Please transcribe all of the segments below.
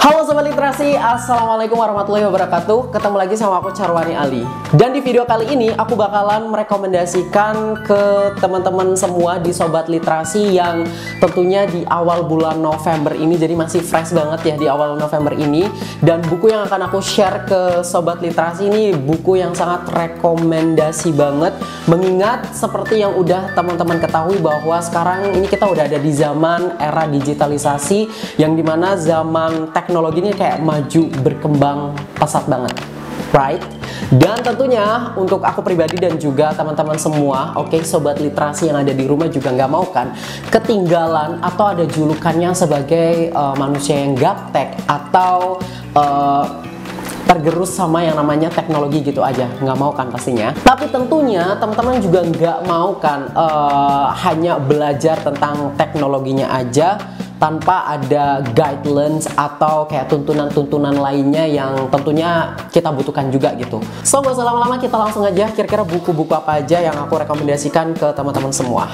Halo Sobat Literasi, Assalamualaikum warahmatullahi wabarakatuh. Ketemu lagi sama aku Charwani Ali. Dan di video kali ini aku bakalan merekomendasikan ke teman-teman semua di Sobat Literasi yang tentunya di awal bulan November ini, jadi masih fresh banget ya di awal November ini. Dan buku yang akan aku share ke Sobat Literasi ini buku yang sangat rekomendasi banget, mengingat seperti yang udah teman-teman ketahui bahwa sekarang ini kita udah ada di zaman era digitalisasi, yang dimana zaman teknologi ini kayak maju berkembang pesat banget, right? Dan tentunya untuk aku pribadi dan juga teman-teman semua, oke, Sobat Literasi yang ada di rumah juga nggak mau kan ketinggalan atau ada julukannya sebagai manusia yang gaptek atau tergerus sama yang namanya teknologi gitu aja, nggak mau kan pastinya. Tapi tentunya teman-teman juga nggak mau kan hanya belajar tentang teknologinya aja tanpa ada guidelines atau kayak tuntunan-tuntunan lainnya yang tentunya kita butuhkan juga gitu. So gak usah lama-lama, kita langsung aja kira-kira buku-buku apa aja yang aku rekomendasikan ke teman-teman semua.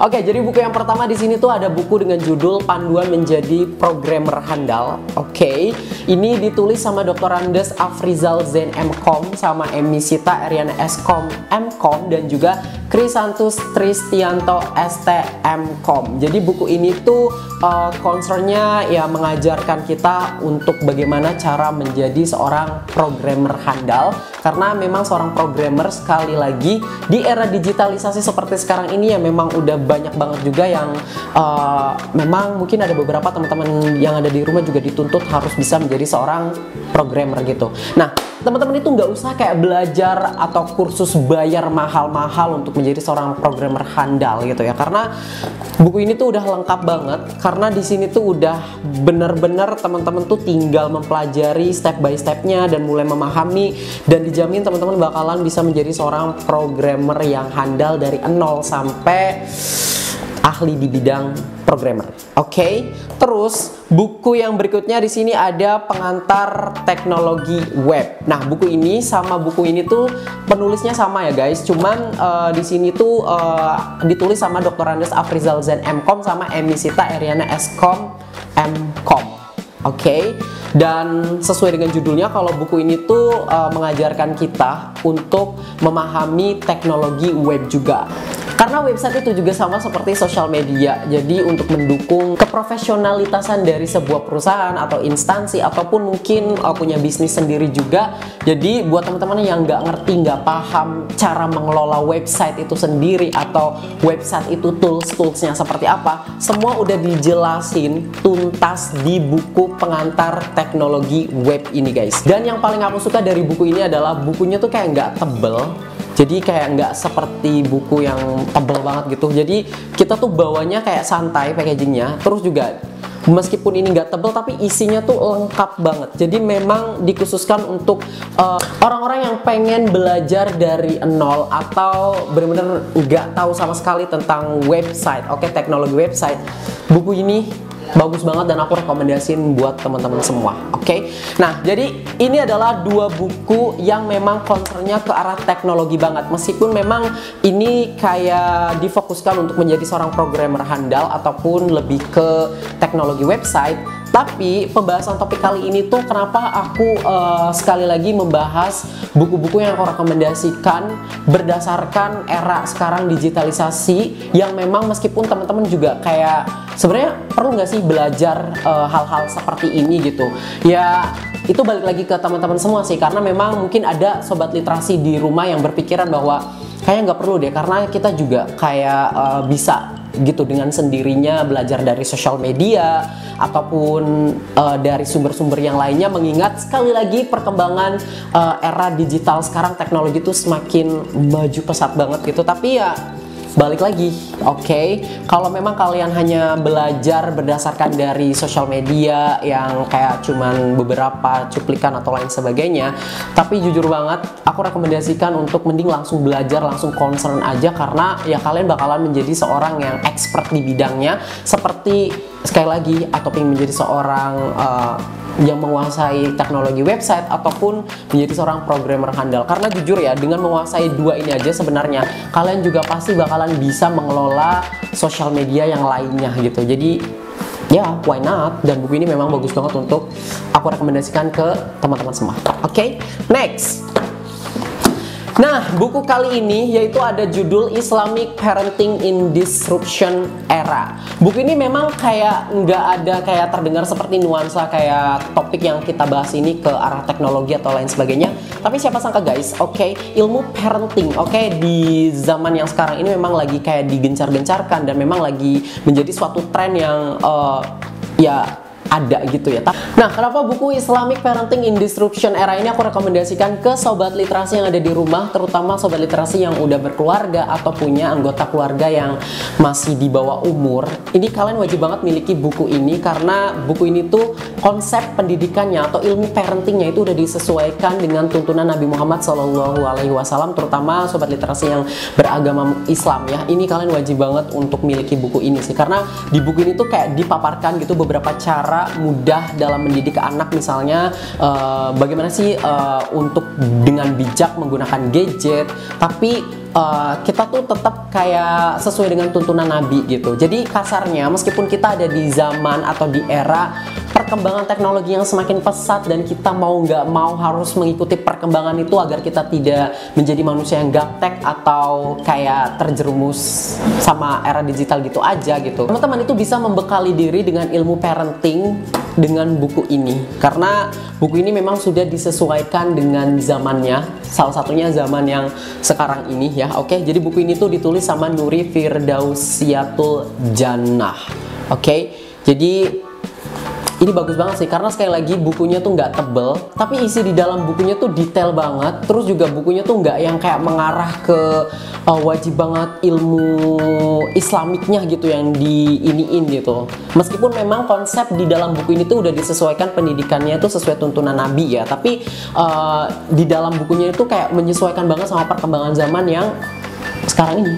Oke, jadi buku yang pertama di sini tuh ada buku dengan judul Panduan Menjadi Programmer Handal. Oke, ini ditulis sama Dr. Andes Afrizal Zain M.Com sama Emi Sita Ariana S.Com M.Com dan juga Krisantus Tristianto ST.M.Com. Jadi buku ini tuh concernnya ya mengajarkan kita untuk bagaimana cara menjadi seorang programmer handal, karena memang seorang programmer sekali lagi di era digitalisasi seperti sekarang ini ya memang udah banyak banget juga yang memang mungkin ada beberapa teman-teman yang ada di rumah juga dituntut harus bisa menjadi seorang programmer gitu. Nah, teman-teman itu nggak usah kayak belajar atau kursus bayar mahal-mahal untuk menjadi seorang programmer handal gitu ya, karena buku ini tuh udah lengkap banget, karena di sini tuh udah bener-bener teman-teman tuh tinggal mempelajari step by stepnya dan mulai memahami, dan dijamin teman-teman bakalan bisa menjadi seorang programmer yang handal dari nol sampai ahli di bidang programmer. Oke. Terus buku yang berikutnya di sini ada Pengantar Teknologi Web. Nah, buku ini sama buku ini tuh penulisnya sama ya guys. Cuman di sini tuh ditulis sama Dr. Andes Afrizal Zain M.Com sama Emi Sita Ariana S.Com M.Com. Oke. Dan sesuai dengan judulnya, kalau buku ini tuh mengajarkan kita untuk memahami teknologi web juga. Karena website itu juga sama seperti sosial media. Jadi untuk mendukung keprofesionalitasan dari sebuah perusahaan atau instansi ataupun mungkin punya bisnis sendiri juga. Jadi buat teman-teman yang nggak ngerti, nggak paham cara mengelola website itu sendiri atau website itu tools-toolsnya seperti apa, semua udah dijelasin tuntas di buku Pengantar Teknologi Web ini guys. Dan yang paling aku suka dari buku ini adalah bukunya tuh kayak nggak tebel. Jadi kayak nggak seperti buku yang tebel banget gitu. Jadi kita tuh bawanya kayak santai packagingnya. Terus juga meskipun ini nggak tebel tapi isinya tuh lengkap banget. Jadi memang dikhususkan untuk orang-orang yang pengen belajar dari nol atau bener-bener nggak tahu sama sekali tentang website. Oke, teknologi website. Buku ini bagus banget dan aku rekomendasiin buat teman-teman semua. Oke. Nah, jadi ini adalah dua buku yang memang concernnya ke arah teknologi banget. Meskipun memang ini kayak difokuskan untuk menjadi seorang programmer handal ataupun lebih ke teknologi website, tapi pembahasan topik kali ini tuh kenapa aku sekali lagi membahas buku-buku yang aku rekomendasikan berdasarkan era sekarang digitalisasi, yang memang meskipun teman-teman juga kayak sebenarnya perlu nggak sih belajar hal-hal seperti ini gitu ya. Itu balik lagi ke teman-teman semua sih, karena memang mungkin ada Sobat Literasi di rumah yang berpikiran bahwa kayaknya nggak perlu deh, karena kita juga kayak bisa gitu dengan sendirinya belajar dari sosial media ataupun dari sumber-sumber yang lainnya, mengingat sekali lagi perkembangan era digital sekarang, teknologi itu semakin maju pesat banget gitu. Tapi ya balik lagi, oke, kalau memang kalian hanya belajar berdasarkan dari sosial media yang kayak cuman beberapa cuplikan atau lain sebagainya, tapi jujur banget aku rekomendasikan untuk mending langsung belajar, langsung concern aja, karena ya kalian bakalan menjadi seorang yang expert di bidangnya, seperti sekali lagi atau pengen menjadi seorang yang menguasai teknologi website ataupun menjadi seorang programmer handal. Karena jujur ya, dengan menguasai dua ini aja sebenarnya kalian juga pasti bakalan bisa mengelola sosial media yang lainnya gitu. Jadi ya why not, dan buku ini memang bagus banget untuk aku rekomendasikan ke teman-teman semua. Oke, next. Nah, buku kali ini yaitu ada judul Islamic Parenting in Disruption Era. Buku ini memang kayak nggak ada kayak terdengar seperti nuansa kayak topik yang kita bahas ini ke arah teknologi atau lain sebagainya. Tapi siapa sangka guys, ilmu parenting, di zaman yang sekarang ini memang lagi kayak digencar-gencarkan dan memang lagi menjadi suatu tren yang ya ada gitu ya. Nah, kenapa buku Islamic Parenting in Disruption Era ini aku rekomendasikan ke sobat literasi yang ada di rumah, terutama sobat literasi yang udah berkeluarga atau punya anggota keluarga yang masih di bawah umur. Ini kalian wajib banget miliki buku ini karena buku ini tuh konsep pendidikannya atau ilmu parentingnya itu udah disesuaikan dengan tuntunan Nabi Muhammad SAW, terutama sobat literasi yang beragama Islam ya. Ini kalian wajib banget untuk miliki buku ini sih, karena di buku ini tuh kayak dipaparkan gitu beberapa cara mudah dalam mendidik anak, misalnya bagaimana sih untuk dengan bijak menggunakan gadget, tapi kita tuh tetap kayak sesuai dengan tuntunan Nabi gitu. Jadi kasarnya meskipun kita ada di zaman atau di era perkembangan teknologi yang semakin pesat dan kita mau nggak mau harus mengikuti perkembangan itu agar kita tidak menjadi manusia yang gaptek atau kayak terjerumus sama era digital gitu aja gitu. Teman-teman itu bisa membekali diri dengan ilmu parenting dengan buku ini, karena buku ini memang sudah disesuaikan dengan zamannya, salah satunya zaman yang sekarang ini ya. Jadi buku ini tuh ditulis sama Nuri Firdausiatul Jannah. Jadi ini bagus banget sih, karena sekali lagi bukunya tuh nggak tebel, tapi isi di dalam bukunya tuh detail banget. Terus juga bukunya tuh nggak yang kayak mengarah ke wajib banget ilmu islamiknya gitu yang diiniin gitu. Meskipun memang konsep di dalam buku ini tuh udah disesuaikan pendidikannya tuh sesuai tuntunan Nabi ya, tapi di dalam bukunya itu kayak menyesuaikan banget sama perkembangan zaman yang sekarang ini.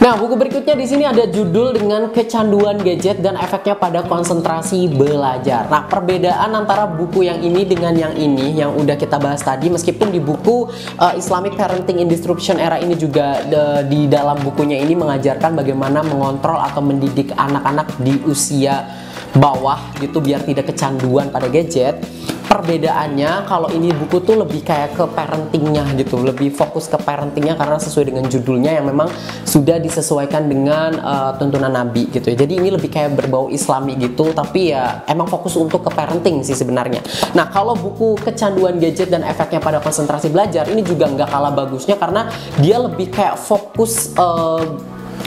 Nah, buku berikutnya di sini ada judul dengan Kecanduan Gadget dan Efeknya pada Konsentrasi Belajar. Nah, perbedaan antara buku yang ini dengan yang ini yang udah kita bahas tadi, meskipun di buku Islamic Parenting in Disruption Era ini juga di dalam bukunya ini mengajarkan bagaimana mengontrol atau mendidik anak-anak di usia bawah gitu biar tidak kecanduan pada gadget. Perbedaannya kalau ini buku tuh lebih kayak ke parentingnya gitu, lebih fokus ke parentingnya karena sesuai dengan judulnya yang memang sudah disesuaikan dengan tuntunan Nabi gitu ya. Jadi ini lebih kayak berbau Islami gitu, tapi ya emang fokus untuk ke parenting sih sebenarnya. Nah, kalau buku Kecanduan Gadget dan Efeknya pada Konsentrasi Belajar ini juga nggak kalah bagusnya karena dia lebih kayak fokus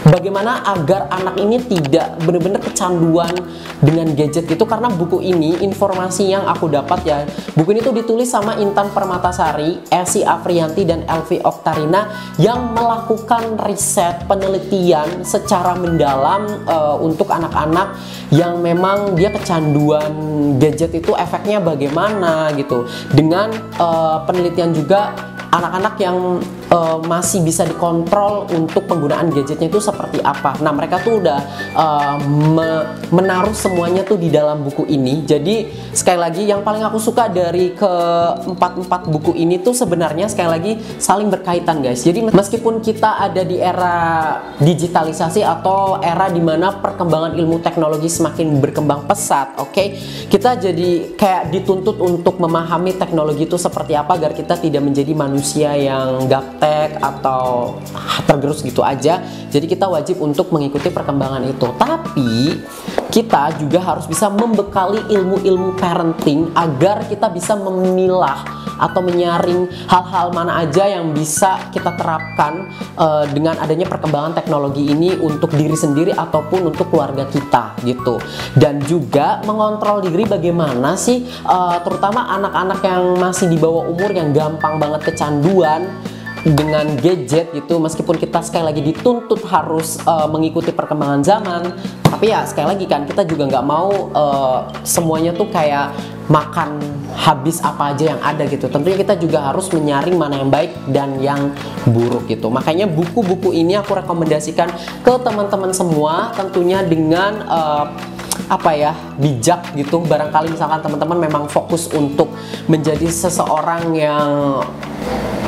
bagaimana agar anak ini tidak benar-benar kecanduan dengan gadget gitu. Karena buku ini, informasi yang aku dapat ya, buku ini tuh ditulis sama Intan Permatasari, Esi Afriyanti, dan Elvi Oktarina yang melakukan riset penelitian secara mendalam untuk anak-anak yang memang dia kecanduan gadget itu efeknya bagaimana gitu. Dengan penelitian juga anak-anak yang masih bisa dikontrol untuk penggunaan gadgetnya itu seperti apa. Nah, mereka tuh udah menaruh semuanya tuh di dalam buku ini. Jadi sekali lagi yang paling aku suka dari keempat buku ini tuh sebenarnya sekali lagi saling berkaitan guys. Jadi meskipun kita ada di era digitalisasi atau era dimana perkembangan ilmu teknologi semakin berkembang pesat, kita jadi kayak dituntut untuk memahami teknologi itu seperti apa agar kita tidak menjadi manusia yang gaptek atau tergerus gitu aja. Jadi kita wajib untuk mengikuti perkembangan itu. Tapi kita juga harus bisa membekali ilmu-ilmu parenting agar kita bisa memilah atau menyaring hal-hal mana aja yang bisa kita terapkan dengan adanya perkembangan teknologi ini untuk diri sendiri ataupun untuk keluarga kita gitu. Dan juga mengontrol diri bagaimana sih terutama anak-anak yang masih di bawah umur yang gampang banget kecanduan dengan gadget gitu. Meskipun kita sekali lagi dituntut harus mengikuti perkembangan zaman, tapi ya sekali lagi kan kita juga nggak mau semuanya tuh kayak makan habis apa aja yang ada gitu. Tentunya kita juga harus menyaring mana yang baik dan yang buruk gitu. Makanya buku-buku ini aku rekomendasikan ke teman-teman semua, tentunya dengan bijak gitu. Barangkali misalkan teman-teman memang fokus untuk menjadi seseorang yang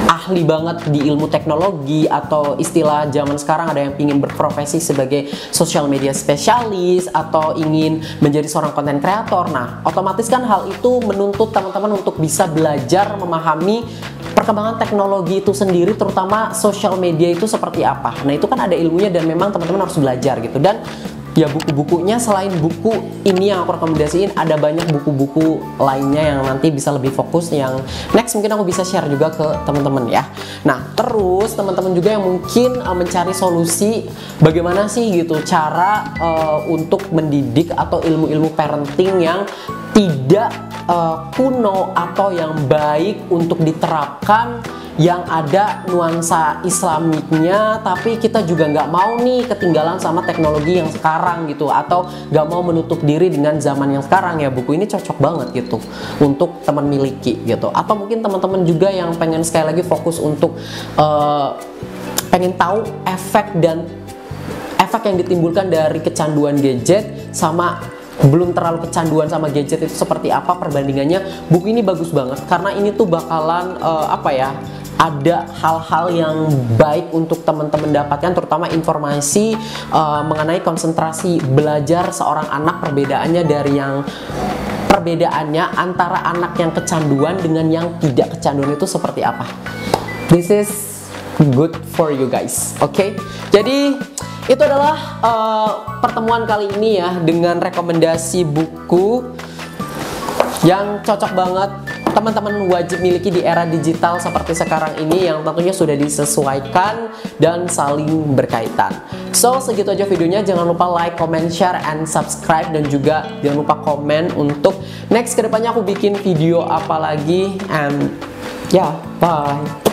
ahli banget di ilmu teknologi, atau istilah zaman sekarang ada yang ingin berprofesi sebagai social media spesialis atau ingin menjadi seorang konten kreator. Nah, otomatis kan hal itu menuntut teman-teman untuk bisa belajar memahami perkembangan teknologi itu sendiri, terutama social media itu seperti apa. Nah, itu kan ada ilmunya dan memang teman-teman harus belajar gitu. Dan ya buku-bukunya, selain buku ini yang aku rekomendasiin, ada banyak buku-buku lainnya yang nanti bisa lebih fokus, yang next mungkin aku bisa share juga ke teman-teman ya. Nah, terus teman-teman juga yang mungkin mencari solusi bagaimana sih gitu cara untuk mendidik atau ilmu-ilmu parenting yang tidak kuno atau yang baik untuk diterapkan, yang ada nuansa islamiknya, tapi kita juga nggak mau nih ketinggalan sama teknologi yang sekarang gitu, atau nggak mau menutup diri dengan zaman yang sekarang. Ya, buku ini cocok banget gitu untuk teman miliki gitu. Atau mungkin teman-teman juga yang pengen sekali lagi fokus untuk pengen tahu efek yang ditimbulkan dari kecanduan gadget sama belum terlalu kecanduan sama gadget itu seperti apa perbandingannya. Buku ini bagus banget karena ini tuh bakalan ada hal-hal yang baik untuk teman-teman dapatkan, terutama informasi mengenai konsentrasi belajar seorang anak, perbedaannya antara anak yang kecanduan dengan yang tidak kecanduan itu seperti apa. This is good for you guys, oke? Jadi itu adalah pertemuan kali ini ya, dengan rekomendasi buku yang cocok banget teman-teman wajib miliki di era digital seperti sekarang ini, yang tentunya sudah disesuaikan dan saling berkaitan. So, segitu aja videonya. Jangan lupa like, comment, share, and subscribe, dan juga jangan lupa komen untuk next kedepannya aku bikin video apa lagi. And yeah, bye.